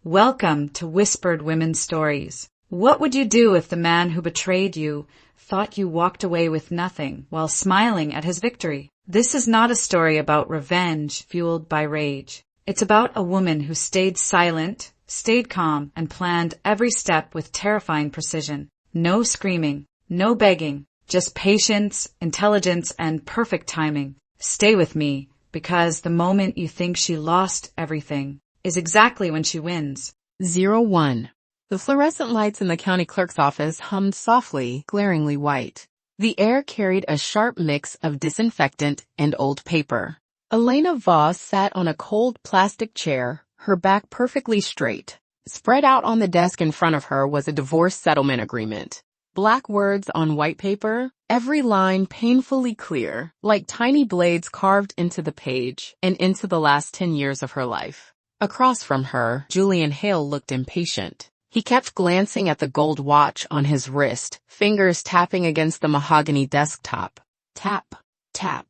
Welcome to Whispered Women's Stories. What would you do if the man who betrayed you thought you walked away with nothing while smiling at his victory? This is not a story about revenge fueled by rage. It's about a woman who stayed silent, stayed calm, and planned every step with terrifying precision. No screaming, no begging, just patience, intelligence, and perfect timing. Stay with me, because the moment you think she lost everything is exactly when she wins. 01. The fluorescent lights in the county clerk's office hummed softly, glaringly white. The air carried a sharp mix of disinfectant and old paper. Elena Voss sat on a cold plastic chair, her back perfectly straight. Spread out on the desk in front of her was a divorce settlement agreement. Black words on white paper, every line painfully clear, like tiny blades carved into the page and into the last 10 years of her life. Across from her, Julian Hale looked impatient. He kept glancing at the gold watch on his wrist, fingers tapping against the mahogany desktop. Tap, tap,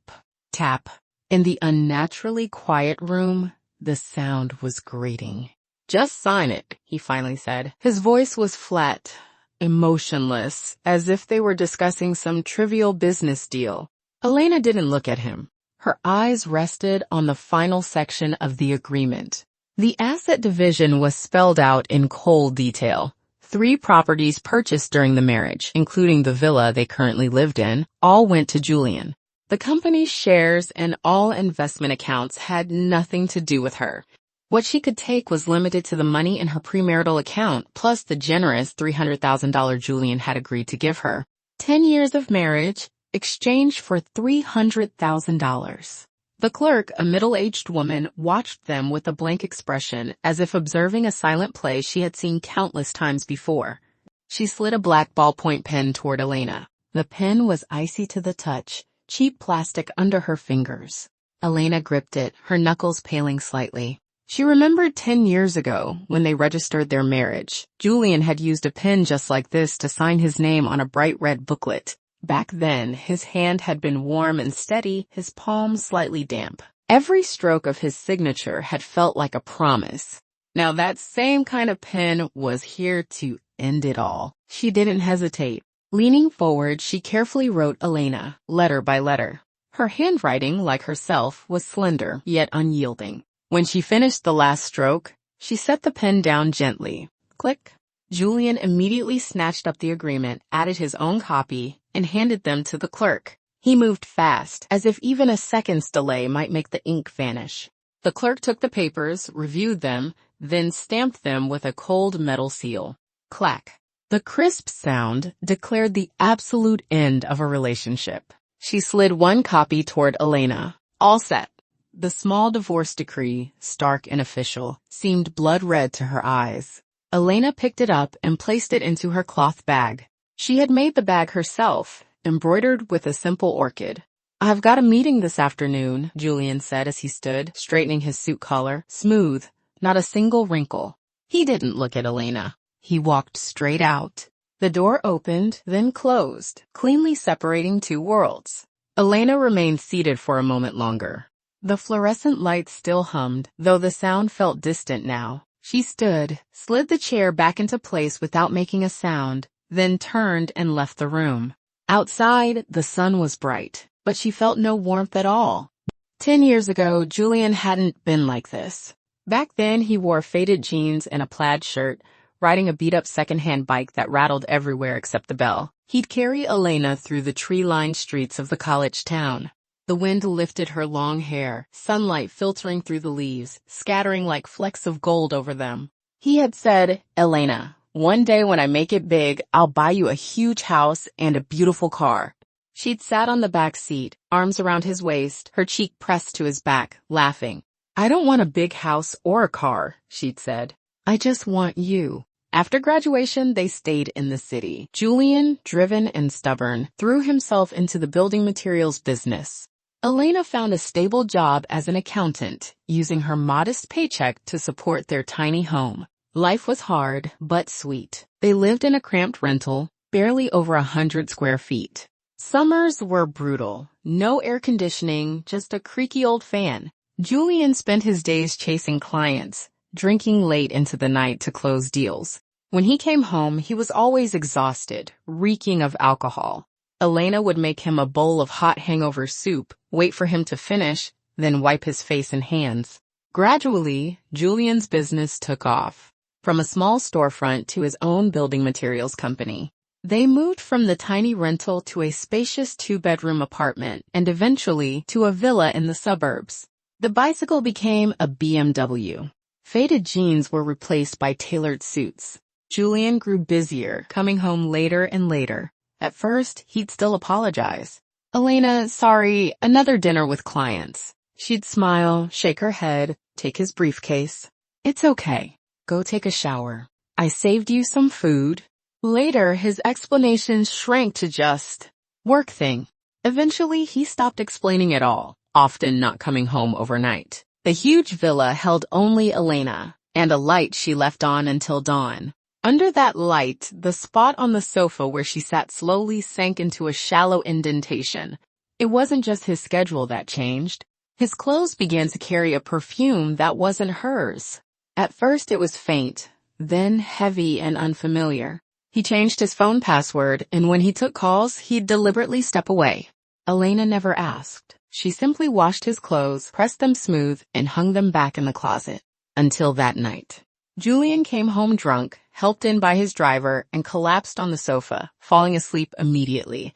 tap. In the unnaturally quiet room, the sound was grating. "Just sign it," he finally said. His voice was flat, emotionless, as if they were discussing some trivial business deal. Elena didn't look at him. Her eyes rested on the final section of the agreement. The asset division was spelled out in cold detail. 3 properties purchased during the marriage, including the villa they currently lived in, all went to Julian. The company's shares and all investment accounts had nothing to do with her. What she could take was limited to the money in her premarital account, plus the generous $300,000 Julian had agreed to give her. 10 years of marriage, exchanged for $300,000. The clerk, a middle-aged woman, watched them with a blank expression, as if observing a silent play she had seen countless times before. She slid a black ballpoint pen toward Elena. The pen was icy to the touch, cheap plastic under her fingers. Elena gripped it, her knuckles paling slightly. She remembered 10 years ago, when they registered their marriage. Julian had used a pen just like this to sign his name on a bright red booklet. Back then, his hand had been warm and steady, his palm slightly damp. Every stroke of his signature had felt like a promise. Now that same kind of pen was here to end it all. She didn't hesitate. Leaning forward, she carefully wrote Elena, letter by letter. Her handwriting, like herself, was slender, yet unyielding. When she finished the last stroke, she set the pen down gently. Click. Julian immediately snatched up the agreement, added his own copy, and handed them to the clerk. He moved fast, as if even a second's delay might make the ink vanish. The clerk took the papers, reviewed them, then stamped them with a cold metal seal. Clack. The crisp sound declared the absolute end of a relationship. She slid one copy toward Elena. All set. The small divorce decree, stark and official, seemed blood red to her eyes. Elena picked it up and placed it into her cloth bag. She had made the bag herself, embroidered with a simple orchid. "I've got a meeting this afternoon," Julian said as he stood, straightening his suit collar, smooth, not a single wrinkle. He didn't look at Elena. He walked straight out. The door opened, then closed, cleanly separating 2 worlds. Elena remained seated for a moment longer. The fluorescent lights still hummed, though the sound felt distant now. She stood, slid the chair back into place without making a sound, then turned and left the room. Outside, the sun was bright, but she felt no warmth at all. 10 years ago, Julian hadn't been like this. Back then, he wore faded jeans and a plaid shirt, riding a beat-up second-hand bike that rattled everywhere except the bell. He'd carry Elena through the tree-lined streets of the college town. The wind lifted her long hair, sunlight filtering through the leaves, scattering like flecks of gold over them. He had said, "Elena, one day when I make it big, I'll buy you a huge house and a beautiful car." She'd sat on the back seat, arms around his waist, her cheek pressed to his back, laughing. "I don't want a big house or a car," she'd said. "I just want you." After graduation, they stayed in the city. Julian, driven and stubborn, threw himself into the building materials business. Elena found a stable job as an accountant, using her modest paycheck to support their tiny home. Life was hard, but sweet. They lived in a cramped rental, barely over 100 square feet. Summers were brutal. No air conditioning, just a creaky old fan. Julian spent his days chasing clients, drinking late into the night to close deals. When he came home, he was always exhausted, reeking of alcohol. Elena would make him a bowl of hot hangover soup, wait for him to finish, then wipe his face and hands. Gradually, Julian's business took off. From a small storefront to his own building materials company. They moved from the tiny rental to a spacious 2-bedroom apartment and eventually to a villa in the suburbs. The bicycle became a BMW. Faded jeans were replaced by tailored suits. Julian grew busier, coming home later and later. At first, he'd still apologize. "Elena, sorry, another dinner with clients." She'd smile, shake her head, take his briefcase. "It's okay. Go take a shower. I saved you some food." Later, his explanations shrank to just work thing. Eventually, he stopped explaining at all, often not coming home overnight. The huge villa held only Elena, and a light she left on until dawn. Under that light, the spot on the sofa where she sat slowly sank into a shallow indentation. It wasn't just his schedule that changed. His clothes began to carry a perfume that wasn't hers. At first it was faint, then heavy and unfamiliar. He changed his phone password, and when he took calls, he'd deliberately step away. Elena never asked. She simply washed his clothes, pressed them smooth, and hung them back in the closet. Until that night. Julian came home drunk, helped in by his driver, and collapsed on the sofa, falling asleep immediately.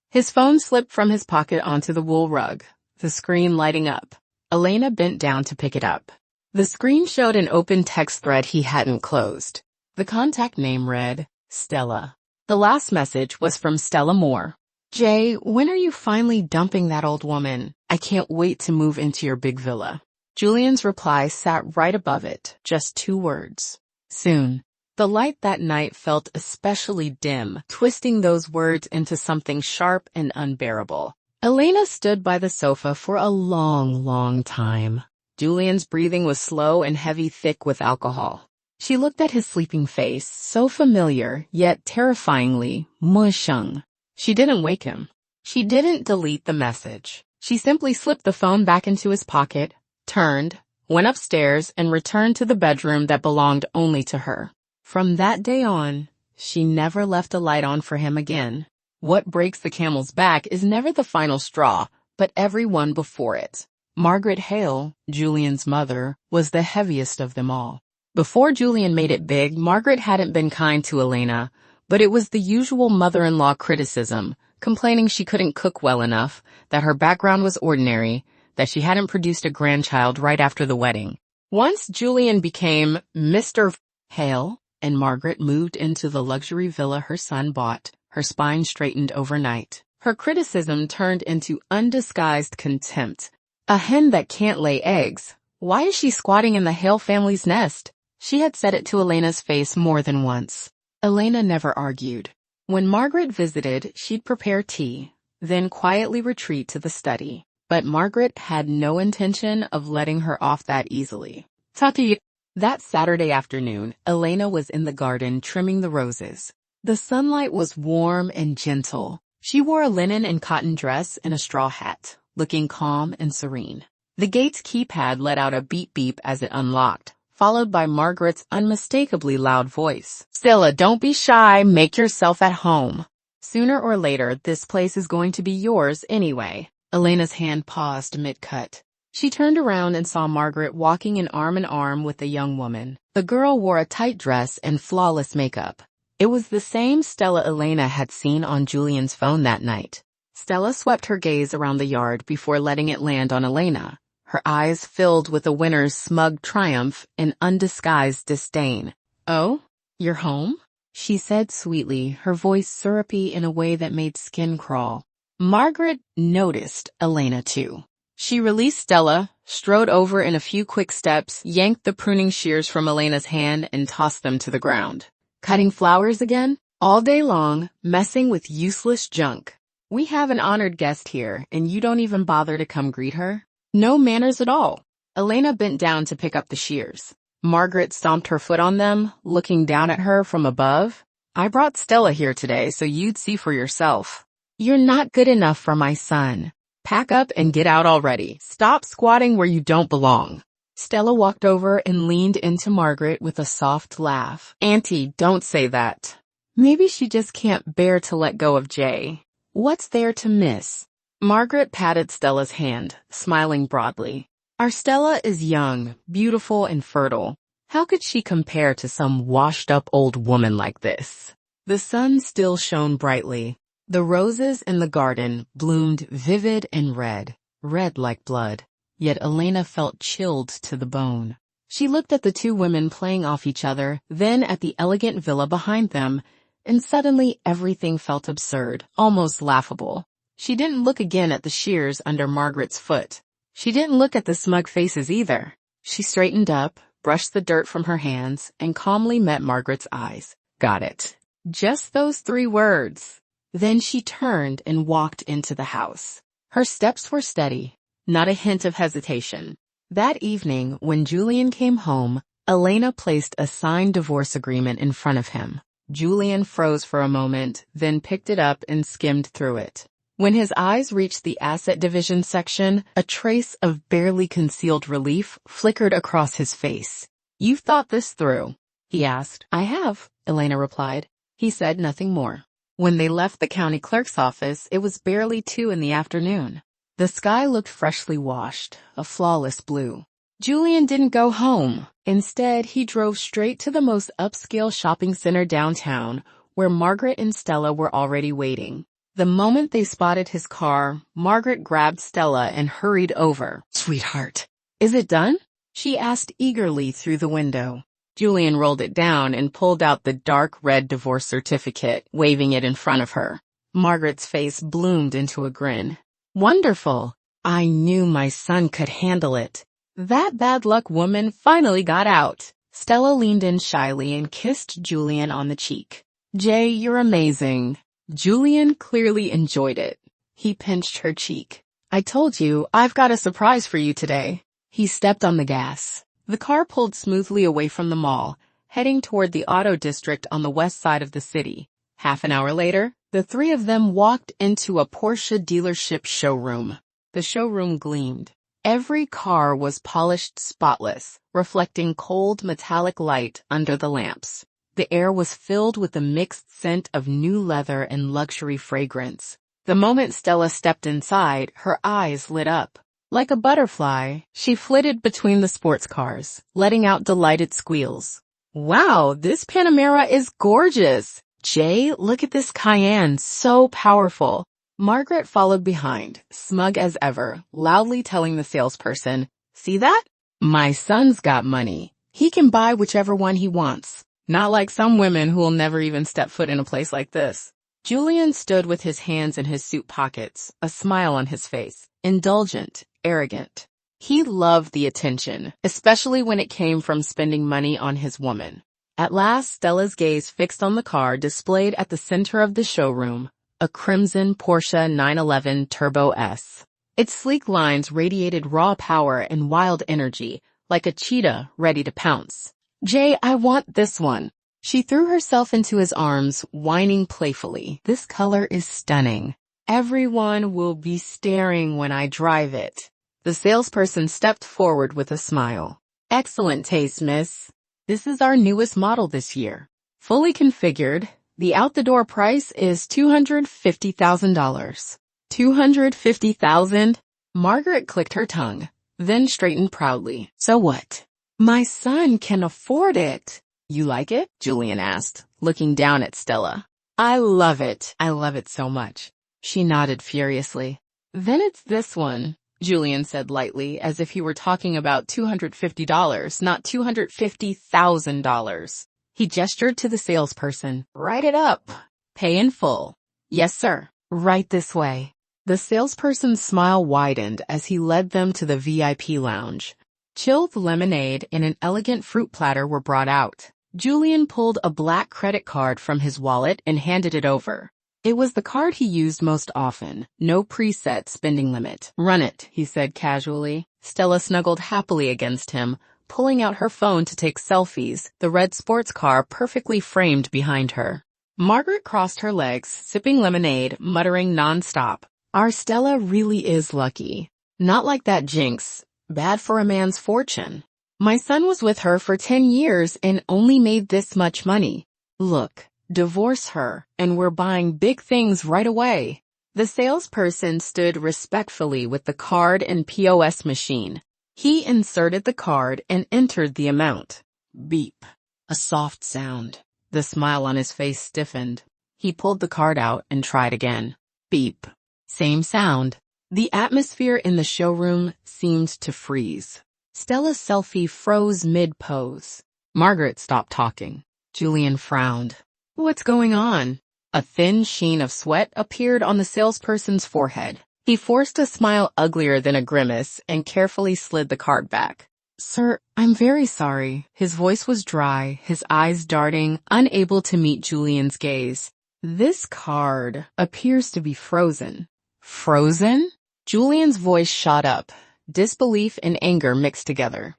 His phone slipped from his pocket onto the wool rug, the screen lighting up. Elena bent down to pick it up. The screen showed an open text thread he hadn't closed. The contact name read, Stella. The last message was from Stella Moore. "Jay, when are you finally dumping that old woman? I can't wait to move into your big villa." Julian's reply sat right above it, just 2 words. Soon. The light that night felt especially dim, twisting those words into something sharp and unbearable. Elena stood by the sofa for a long time. Julian's breathing was slow and heavy, thick with alcohol. She looked at his sleeping face, so familiar, yet terrifyingly mushung. She didn't wake him. She didn't delete the message. She simply slipped the phone back into his pocket, turned, went upstairs, and returned to the bedroom that belonged only to her. From that day on, she never left a light on for him again. What breaks the camel's back is never the final straw, but every one before it. Margaret Hale, Julian's mother, was the heaviest of them all. Before Julian made it big, Margaret hadn't been kind to Elena, but it was the usual mother-in-law criticism, complaining she couldn't cook well enough, that her background was ordinary, that she hadn't produced a grandchild right after the wedding. Once Julian became Mr. Hale, and Margaret moved into the luxury villa her son bought, her spine straightened overnight. Her criticism turned into undisguised contempt. "A hen that can't lay eggs. Why is she squatting in the Hale family's nest?" She had said it to Elena's face more than once. Elena never argued. When Margaret visited, she'd prepare tea, then quietly retreat to the study. But Margaret had no intention of letting her off that easily. Tati. That Saturday afternoon, Elena was in the garden trimming the roses. The sunlight was warm and gentle. She wore a linen and cotton dress and a straw hat, looking calm and serene. The gate's keypad let out a beep-beep as it unlocked, followed by Margaret's unmistakably loud voice. "Stella, don't be shy, make yourself at home. Sooner or later, this place is going to be yours anyway." Elena's hand paused mid-cut. She turned around and saw Margaret walking in arm with a young woman. The girl wore a tight dress and flawless makeup. It was the same Stella Elena had seen on Julian's phone that night. Stella swept her gaze around the yard before letting it land on Elena, her eyes filled with a winner's smug triumph and undisguised disdain. "Oh, you're home?" she said sweetly, her voice syrupy in a way that made skin crawl. Margaret noticed Elena too. She released Stella, strode over in a few quick steps, yanked the pruning shears from Elena's hand, and tossed them to the ground. "Cutting flowers again? All day long, messing with useless junk. We have an honored guest here, and you don't even bother to come greet her? No manners at all." Elena bent down to pick up the shears. Margaret stomped her foot on them, looking down at her from above. "I brought Stella here today so you'd see for yourself. You're not good enough for my son. Pack up and get out already. Stop squatting where you don't belong." Stella walked over and leaned into Margaret with a soft laugh. Auntie, don't say that. Maybe she just can't bear to let go of Jay. What's there to miss? Margaret patted Stella's hand, smiling broadly. Our Stella is young, beautiful, and fertile. How could she compare to some washed-up old woman like this? The sun still shone brightly. The roses in the garden bloomed vivid and red like blood. Yet Elena felt chilled to the bone. She looked at the two women playing off each other, then at the elegant villa behind them, and suddenly everything felt absurd, almost laughable. She didn't look again at the shears under Margaret's foot. She didn't look at the smug faces either. She straightened up, brushed the dirt from her hands, and calmly met Margaret's eyes. Got it. Just those 3 words. Then she turned and walked into the house. Her steps were steady, not a hint of hesitation. That evening, when Julian came home, Elena placed a signed divorce agreement in front of him. Julian froze for a moment, then picked it up and skimmed through it. When his eyes reached the asset division section, a trace of barely concealed relief flickered across his face. "You've thought this through?" he asked. "I have," Elena replied. He said nothing more. When they left the county clerk's office, it was barely 2 in the afternoon. The sky looked freshly washed, a flawless blue. Julian didn't go home. Instead, he drove straight to the most upscale shopping center downtown, where Margaret and Stella were already waiting. The moment they spotted his car, Margaret grabbed Stella and hurried over. "Sweetheart, is it done?" she asked eagerly through the window. Julian rolled it down and pulled out the dark red divorce certificate, waving it in front of her. Margaret's face bloomed into a grin. "Wonderful. I knew my son could handle it." That bad luck woman finally got out. Stella leaned in shyly and kissed Julian on the cheek. "Jay, you're amazing." Julian clearly enjoyed it. He pinched her cheek. "I told you, I've got a surprise for you today." He stepped on the gas. The car pulled smoothly away from the mall, heading toward the auto district on the west side of the city. Half an hour later, the 3 of them walked into a Porsche dealership showroom. The showroom gleamed. Every car was polished spotless, reflecting cold metallic light under the lamps. The air was filled with the mixed scent of new leather and luxury fragrance. The moment Stella stepped inside, her eyes lit up. Like a butterfly, she flitted between the sports cars, letting out delighted squeals. "Wow, this Panamera is gorgeous! Jay, look at this Cayenne, so powerful." Margaret followed behind, smug as ever, loudly telling the salesperson, "See that? My son's got money. He can buy whichever one he wants. Not like some women who'll never even step foot in a place like this." Julian stood with his hands in his suit pockets, a smile on his face, indulgent, arrogant. He loved the attention, especially when it came from spending money on his woman. At last, Stella's gaze fixed on the car displayed at the center of the showroom, a crimson Porsche 911 Turbo S. Its sleek lines radiated raw power and wild energy, like a cheetah ready to pounce. "Jay, I want this one." She threw herself into his arms, whining playfully. "This color is stunning. Everyone will be staring when I drive it." The salesperson stepped forward with a smile. "Excellent taste, miss. This is our newest model this year. Fully configured. The out-the-door price is $250,000. $250,000? Margaret clicked her tongue, then straightened proudly. "So what? My son can afford it." "You like it?" Julian asked, looking down at Stella. "I love it. I love it so much." She nodded furiously. "Then it's this one," Julian said lightly, as if he were talking about $250, not $250,000. He gestured to the salesperson. "Write it up. Pay in full." "Yes, sir. Right this way." The salesperson's smile widened as he led them to the VIP lounge. Chilled lemonade and an elegant fruit platter were brought out. Julian pulled a black credit card from his wallet and handed it over. It was the card he used most often, no preset spending limit. "Run it," he said casually. Stella snuggled happily against him, pulling out her phone to take selfies, the red sports car perfectly framed behind her. Margaret crossed her legs, sipping lemonade, muttering nonstop. "Our Stella really is lucky. Not like that Jinx. Bad for a man's fortune." My son was with her for 10 years and only made this much money. Look, divorce her, and we're buying big things right away. The salesperson stood respectfully with the card and POS machine. He inserted the card and entered the amount. Beep. A soft sound. The smile on his face stiffened. He pulled the card out and tried again. Beep. Same sound. The atmosphere in the showroom seemed to freeze. Stella's selfie froze mid-pose. Margaret stopped talking. Julian frowned. What's going on? A thin sheen of sweat appeared on the salesperson's forehead. He forced a smile uglier than a grimace and carefully slid the card back. Sir, I'm very sorry. His voice was dry, his eyes darting, unable to meet Julian's gaze. This card appears to be frozen. Frozen? Julian's voice shot up. Disbelief and anger mixed together.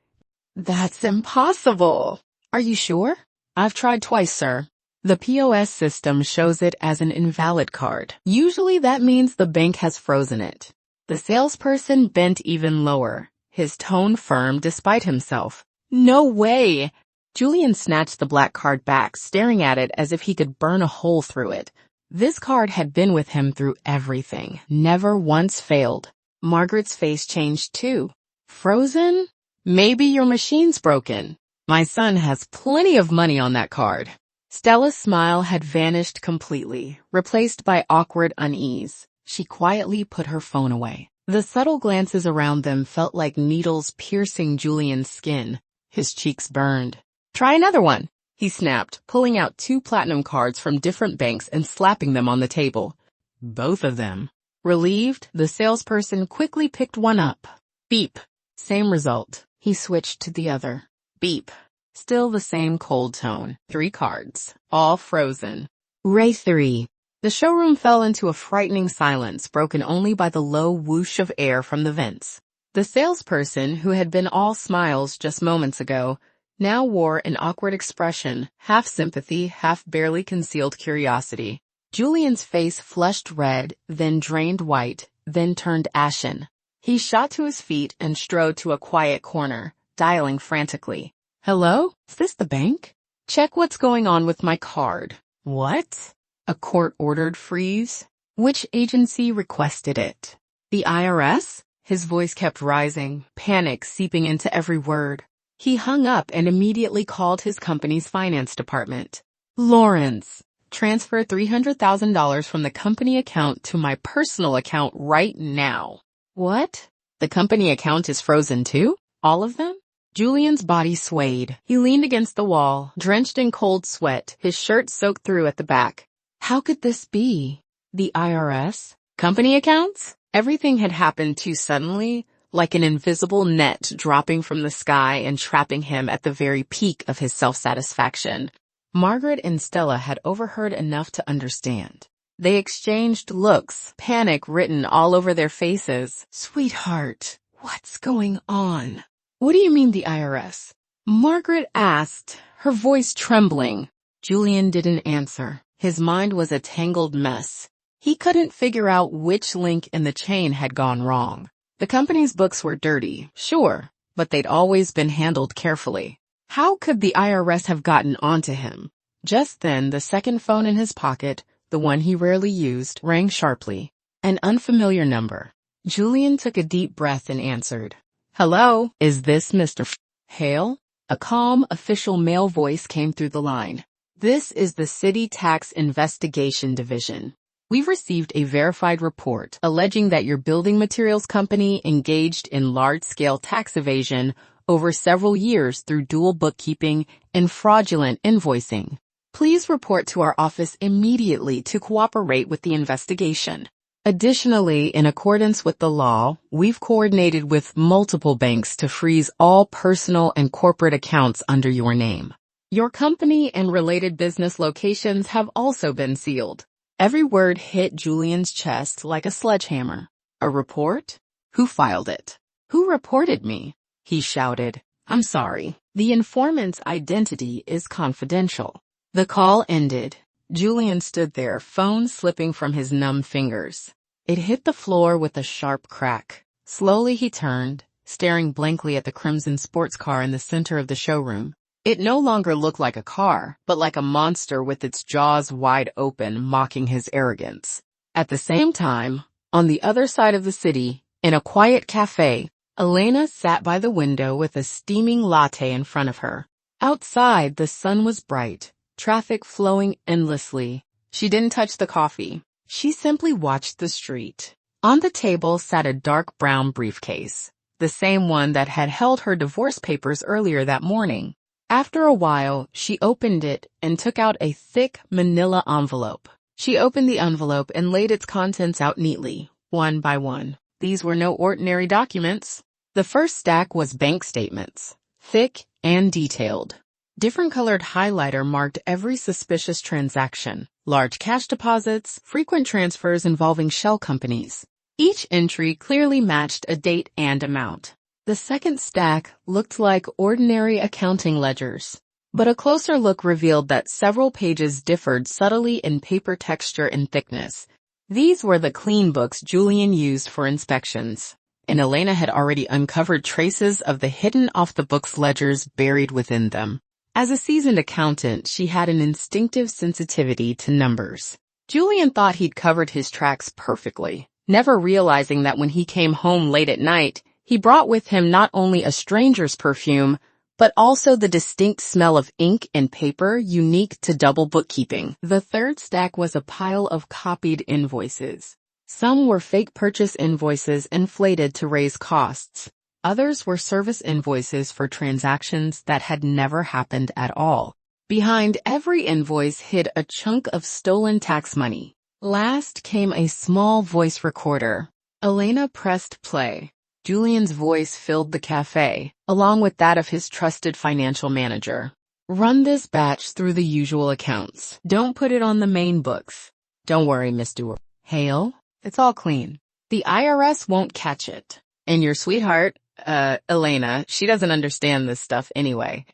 That's impossible. Are you sure? I've tried twice, sir. The POS system shows it as an invalid card. Usually that means the bank has frozen it. The salesperson bent even lower, his tone firm despite himself. No way! Julian snatched the black card back, staring at it as if he could burn a hole through it. This card had been with him through everything, never once failed. Margaret's face changed too. Frozen? Maybe your machine's broken. My son has plenty of money on that card. Stella's smile had vanished completely, replaced by awkward unease. She quietly put her phone away. The subtle glances around them felt like needles piercing Julian's skin. His cheeks burned. Try another one, he snapped, pulling out 2 platinum cards from different banks and slapping them on the table. Both of them. Relieved, the salesperson quickly picked one up. Beep. Same result. He switched to the other. Beep. Still the same cold tone. 3 cards. All frozen. Ray 3. The showroom fell into a frightening silence, broken only by the low whoosh of air from the vents. The salesperson, who had been all smiles just moments ago, now wore an awkward expression, half sympathy, half barely concealed curiosity. Julian's face flushed red, then drained white, then turned ashen. He shot to his feet and strode to a quiet corner, dialing frantically. Hello? Is this the bank? Check what's going on with my card. What? A court-ordered freeze? Which agency requested it? The IRS? His voice kept rising, panic seeping into every word. He hung up and immediately called his company's finance department. Lawrence, transfer $300,000 from the company account to my personal account right now. What? The company account is frozen too? All of them? Julian's body swayed. He leaned against the wall, drenched in cold sweat, his shirt soaked through at the back. How could this be? The IRS? Company accounts? Everything had happened too suddenly, like an invisible net dropping from the sky and trapping him at the very peak of his self-satisfaction. Margaret and Stella had overheard enough to understand. They exchanged looks, panic written all over their faces. Sweetheart, what's going on? What do you mean the IRS? Margaret asked, her voice trembling. Julian didn't answer. His mind was a tangled mess. He couldn't figure out which link in the chain had gone wrong. The company's books were dirty, sure, but they'd always been handled carefully. How could the IRS have gotten onto him? Just then, the second phone in his pocket, the one he rarely used, rang sharply. An unfamiliar number. Julian took a deep breath and answered. Hello, is this Mr. Hale? A calm, official male voice came through the line. This is the City Tax Investigation Division. We've received a verified report alleging that your building materials company engaged in large-scale tax evasion over several years through dual bookkeeping and fraudulent invoicing. Please report to our office immediately to cooperate with the investigation. Additionally, in accordance with the law, we've coordinated with multiple banks to freeze all personal and corporate accounts under your name. Your company and related business locations have also been sealed. Every word hit Julian's chest like a sledgehammer. A report? Who filed it? Who reported me? He shouted. I'm sorry. The informant's identity is confidential. The call ended. Julian stood there, phone slipping from his numb fingers. It hit the floor with a sharp crack. Slowly he turned, staring blankly at the crimson sports car in the center of the showroom. It no longer looked like a car, but like a monster with its jaws wide open, mocking his arrogance. At the same time, on the other side of the city, in a quiet cafe, Elena sat by the window with a steaming latte in front of her. Outside, the sun was bright, traffic flowing endlessly. She didn't touch the coffee. She simply watched the street. On the table sat a dark brown briefcase, the same one that had held her divorce papers earlier that morning. After a while, she opened it and took out a thick manila envelope. She opened the envelope and laid its contents out neatly, one by one. These were no ordinary documents. The first stack was bank statements, thick and detailed. Different colored highlighter marked every suspicious transaction, large cash deposits, frequent transfers involving shell companies. Each entry clearly matched a date and amount. The second stack looked like ordinary accounting ledgers, but a closer look revealed that several pages differed subtly in paper texture and thickness. These were the clean books Julian used for inspections, and Elena had already uncovered traces of the hidden off-the-books ledgers buried within them. As a seasoned accountant, she had an instinctive sensitivity to numbers. Julian thought he'd covered his tracks perfectly, never realizing that when he came home late at night, he brought with him not only a stranger's perfume, but also the distinct smell of ink and paper unique to double bookkeeping. The third stack was a pile of copied invoices. Some were fake purchase invoices inflated to raise costs. Others were service invoices for transactions that had never happened at all. Behind every invoice hid a chunk of stolen tax money. Last came a small voice recorder. Elena pressed play. Julian's voice filled the cafe, along with that of his trusted financial manager. Run this batch through the usual accounts. Don't put it on the main books. Don't worry, Mr. Hale. It's all clean. The IRS won't catch it. And your sweetheart, Elena, she doesn't understand this stuff anyway.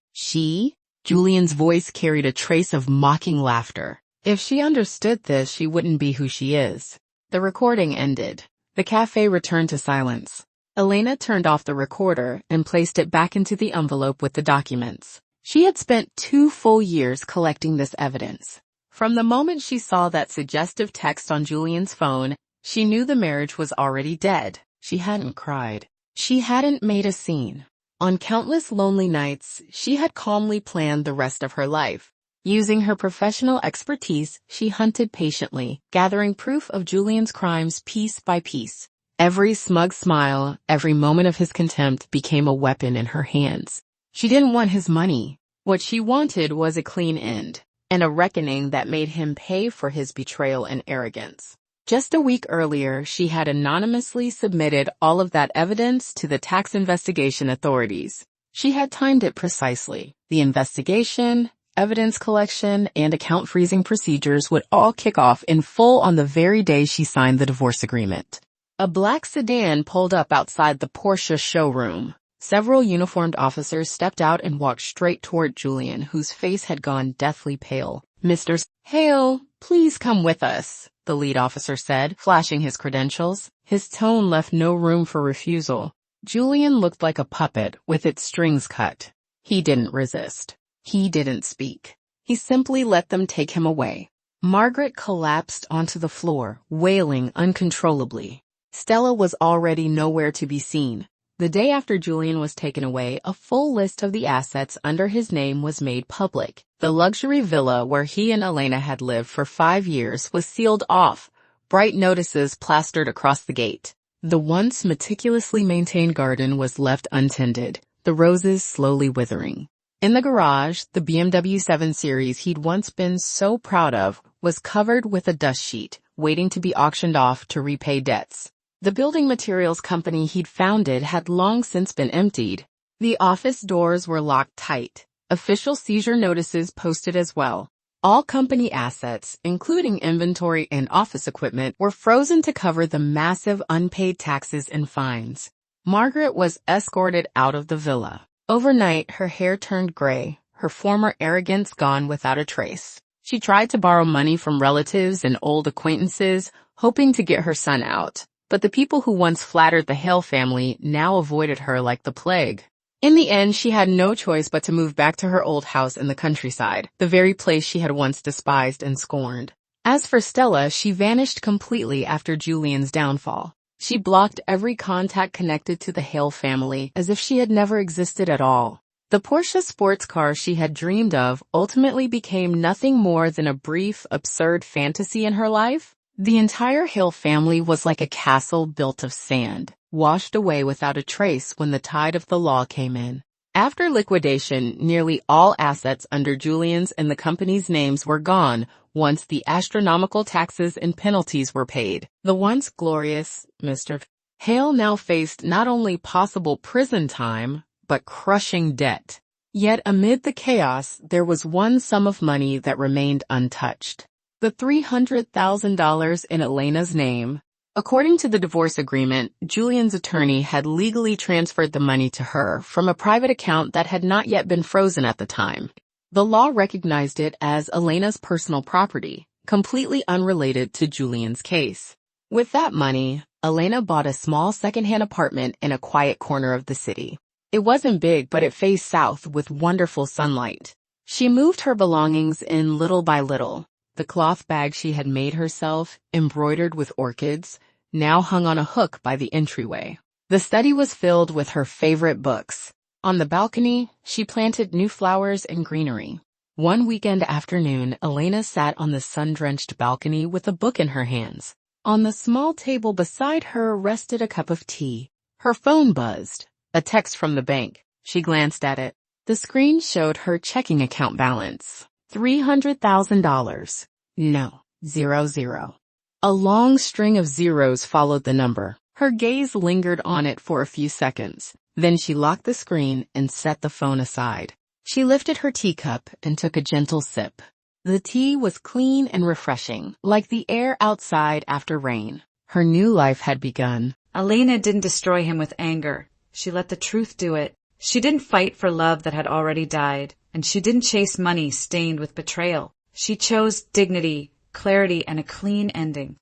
Julian's voice carried a trace of mocking laughter. If she understood this, she wouldn't be who she is. The recording ended. The cafe returned to silence. Elena turned off the recorder and placed it back into the envelope with the documents. She had spent 2 full years collecting this evidence. From the moment she saw that suggestive text on Julian's phone, she knew the marriage was already dead. She hadn't cried. She hadn't made a scene. On countless lonely nights, she had calmly planned the rest of her life. Using her professional expertise, she hunted patiently, gathering proof of Julian's crimes piece by piece. Every smug smile, every moment of his contempt became a weapon in her hands. She didn't want his money. What she wanted was a clean end, and a reckoning that made him pay for his betrayal and arrogance. Just a week earlier, she had anonymously submitted all of that evidence to the tax investigation authorities. She had timed it precisely. The investigation, evidence collection, and account freezing procedures would all kick off in full on the very day she signed the divorce agreement. A black sedan pulled up outside the Porsche showroom. Several uniformed officers stepped out and walked straight toward Julian, whose face had gone deathly pale. Mr. Hale, please come with us, the lead officer said, flashing his credentials. His tone left no room for refusal. Julian looked like a puppet with its strings cut. He didn't resist. He didn't speak. He simply let them take him away. Margaret collapsed onto the floor, wailing uncontrollably. Stella was already nowhere to be seen. The day after Julian was taken away, a full list of the assets under his name was made public. The luxury villa where he and Elena had lived for 5 years was sealed off, bright notices plastered across the gate. The once meticulously maintained garden was left untended, the roses slowly withering. In the garage, the BMW 7 Series he'd once been so proud of was covered with a dust sheet, waiting to be auctioned off to repay debts. The building materials company he'd founded had long since been emptied. The office doors were locked tight. Official seizure notices posted as well. All company assets, including inventory and office equipment, were frozen to cover the massive unpaid taxes and fines. Margaret was escorted out of the villa. Overnight, her hair turned gray, her former arrogance gone without a trace. She tried to borrow money from relatives and old acquaintances, hoping to get her son out. but the people who once flattered the Hale family now avoided her like the plague. In the end, she had no choice but to move back to her old house in the countryside, the very place she had once despised and scorned. As for Stella, she vanished completely after Julian's downfall. She blocked every contact connected to the Hale family as if she had never existed at all. The Porsche sports car she had dreamed of ultimately became nothing more than a brief, absurd fantasy in her life. The entire Hale family was like a castle built of sand, washed away without a trace when the tide of the law came in. After liquidation, nearly all assets under Julian's and the company's names were gone once the astronomical taxes and penalties were paid. The once glorious Mr. Hale now faced not only possible prison time, but crushing debt. Yet amid the chaos, there was one sum of money that remained untouched. The $300,000 in Elena's name. According to the divorce agreement, Julian's attorney had legally transferred the money to her from a private account that had not yet been frozen at the time. The law recognized it as Elena's personal property, completely unrelated to Julian's case. With that money, Elena bought a small secondhand apartment in a quiet corner of the city. It wasn't big, but it faced south with wonderful sunlight. She moved her belongings in little by little. The cloth bag she had made herself, embroidered with orchids, now hung on a hook by the entryway. The study was filled with her favorite books. On the balcony, she planted new flowers and greenery. One weekend afternoon, Elena sat on the sun-drenched balcony with a book in her hands. On the small table beside her rested a cup of tea. Her phone buzzed. A text from the bank. She glanced at it. The screen showed her checking account balance. $300,000. No. 00. A long string of zeros followed the number. Her gaze lingered on it for a few seconds. Then she locked the screen and set the phone aside. She lifted her teacup and took a gentle sip. The tea was clean and refreshing, like the air outside after rain. Her new life had begun. Elena didn't destroy him with anger. She let the truth do it. She didn't fight for love that had already died, and she didn't chase money stained with betrayal. She chose dignity, clarity, and a clean ending.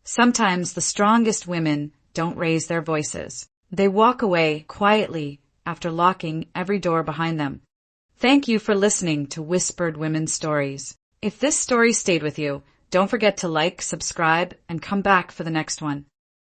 Sometimes the strongest women don't raise their voices. They walk away quietly after locking every door behind them. Thank you for listening to Whispered Women's Stories. If this story stayed with you, don't forget to like, subscribe, and come back for the next one.